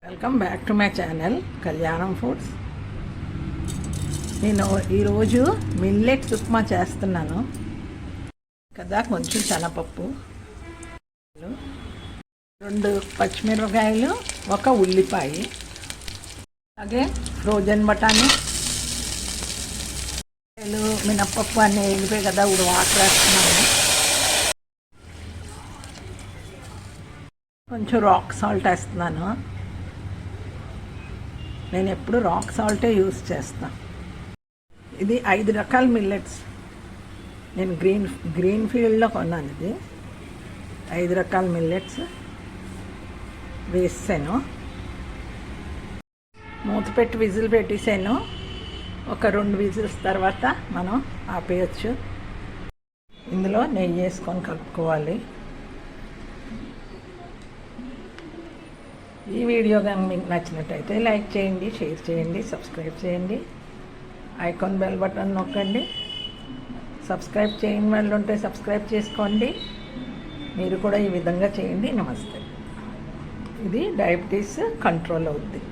Welcome back to my channel కళ్యాణం foods. నేను ఈరోజు మిల్లెట్స్ ఉప్మా చేస్తున్నాను కదా. కొంచెం శనగపప్పు, 2 పచ్చిమిరపకాయలు, 1 ఉల్లిపాయ, అలాగే ఫ్రోజన్ బఠానీ, మినప్పప్పు అన్నీ వేగిపోయి కదా. ఇప్పుడు వాటర్ వేస్తున్నాను. కొంచెం రాక్ సాల్ట్ వేస్తున్నాను. నేను ఎప్పుడు రాక్ సాల్టే యూస్ చేస్తాను. ఇది 5 రకాల మిల్లెట్స్. నేను గ్రీన్ ఫీల్డ్లో కొన్నాను. ఇది 5 రకాల మిల్లెట్స్ వేసాను. మూత పెట్టి విజిల్ పెట్టేసాను. ఒక 2 విజిల్స్ తర్వాత మనం ఆపేయచ్చు. ఇందులో నెయ్యి వేసుకొని కలుపుకోవాలి. ఈ వీడియో కానీ మీకు నచ్చినట్టయితే లైక్ చేయండి, షేర్ చేయండి, సబ్స్క్రైబ్ చేయండి. ఐకాన్ బెల్ బటన్ నొక్కండి. సబ్స్క్రైబ్ చేయని వాళ్ళు ఉంటే సబ్స్క్రైబ్ చేసుకోండి. మీరు కూడా ఈ విధంగా చేయండి. నమస్తే. ఇది డయాబెటీస్ కంట్రోల్ అవుద్ది.